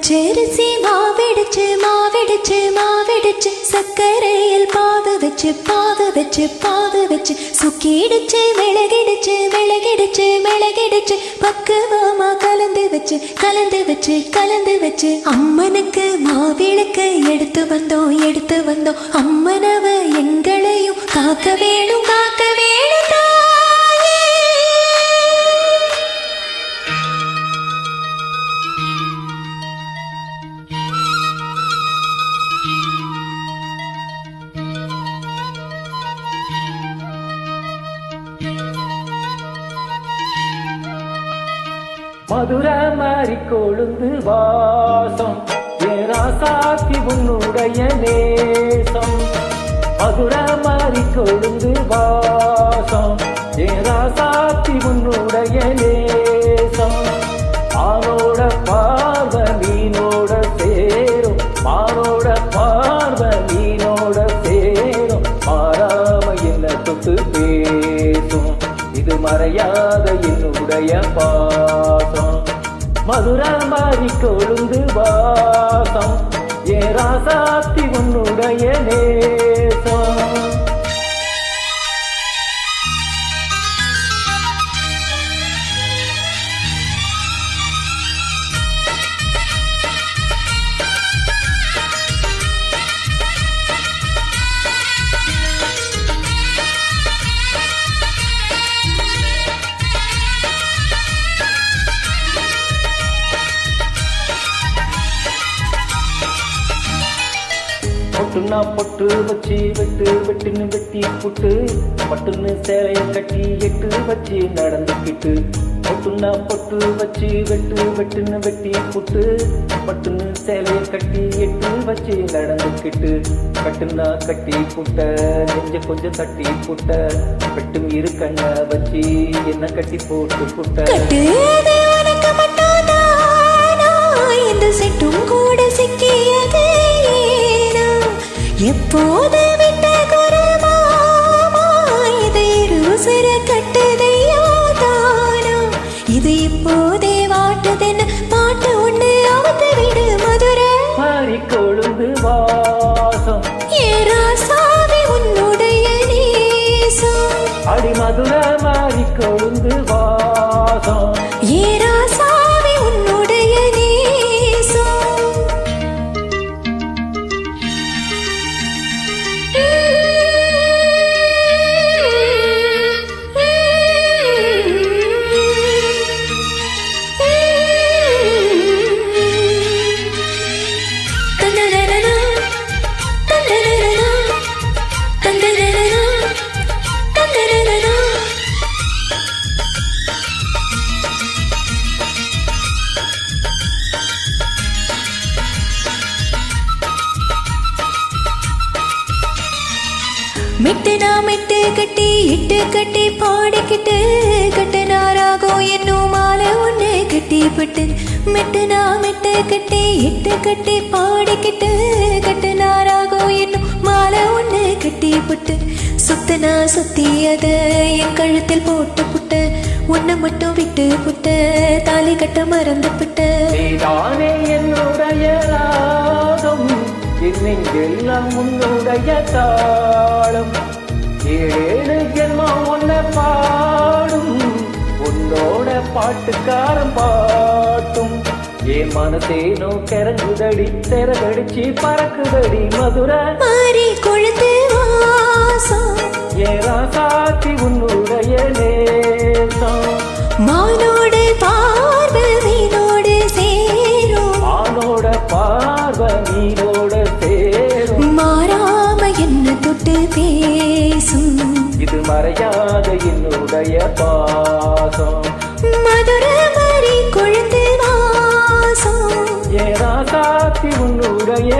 பச்சரிசி மாவிடுச்சு மாவிடுச்சு மாவிடுச்சு சக்கரையில் பாகு வச்சு பாகு வச்சு பாகு வச்சு சுக்கிடுச்சு மிளகிடுச்சு மிளகிடுச்சு மிளகிடுச்சு பக்குவமா கலந்து வச்சு கலந்து வச்சு கலந்து வச்சு அம்மனுக்கு மாவிளக்கு எடுத்து வந்தோம் அம்மனவ எங்களையும் காக்க வேணும் காக்க வேணும் தாயே. மதுரை மாறி கொழுந்து வாசம் ஏராசாத்தி உன்னுடைய நேசம். மதுரை மாறி கொழுந்து வாசம் ஏராசாத்தி உன்னுடைய நேசம். மானோட பார்வை மீனோட சேரும் மானோட பார்வை மீனோட சேரும் மாறாம என்ன தொட்டு பேசும் இது மறையாத என்னுடைய பாசம். மதுரை மாறி கொழுந்து வாசம் ஏராசாத்தி உன்னுடைய நேசம். பொட்டுன்னா பொட்டு வச்சு வெட்டு வெட்டுன்னு வெட்டி புட்டு பட்டுன்னு சேலைய கட்டி எட்டு வச்சு நடந்துக்கிட்டு. பொட்டுன்னா பொட்டு வச்சு வெட்டு வெட்டுன்னு வெட்டி புட்டு பட்டுன்னு சேலைய கட்டி எட்டு வச்சு நடந்துக்கிட்டு. கட்டுன்னா கட்டி புட்ட நெஞ்ச கொஞ்சம் தட்டி புட்ட வெட்டும் இரு கண்ண வச்சு என்ன கட்டி போட்டு புட்ட. செட்டும் கூட சிக்கியது எப்போது விட்ட குரமாமா இது இருசுர கட்டுதையோ தானா இது இப்போதே வாட்டுதென்னு பாட்டு ஒண்ணு அவத்து விடு. மதுரை மாறி கொழுந்து வாசம் ஏராசாவி உன்னுடைய நேசம். அடி மதுரை மாறி கொழுந்து வாசம் ஏராசாவி உன்னுடைய நேசம். மெட்டுனா மெட்டு கட்டி இட்டு கட்டி பாடிக்கிட்டு கட்டனாராகோ என்னும் மாலை ஒன்று கட்டிப்பட்டு. மெட்டுனா மெட்டு கட்டி இட்டு கட்டி பாடிக்கிட்டு கட்டனாராகோ என்னும் மாலை ஒன்று கட்டிப்பட்டு. சுத்தனா சுத்தி அத என் கழுத்தில் போட்டு புட்ட உன்னை மட்டும் விட்டு புட்ட தாலி கட்ட மறந்து புட்ட. நீதானே என்னுடைய ராகம் என்னெங்கெல்லாம் உன்னுடைய தாளம் ஏழு ஜென்மம் ஒன்ன பாடும் உன்னோட பாட்டுக்காரன் பாட்டும். என் மனசேனோ கரங்குதடி திறகடிச்சு பறக்குதடி மதுரை மாறி கொழுந்து வாசம் ஏராசாத்தி உன்னுடைய நேசம். மானோடு பார்வை மீனோடு சேரும் மானோட பார்வை மீனோட சேரும் மாறாம என்ன தொட்டு பேசும் இது மறையாத என்னுடைய பாசம். மதுரை மாறி கொழுந்து வாசம் ஏராசாத்தி உன்னுடைய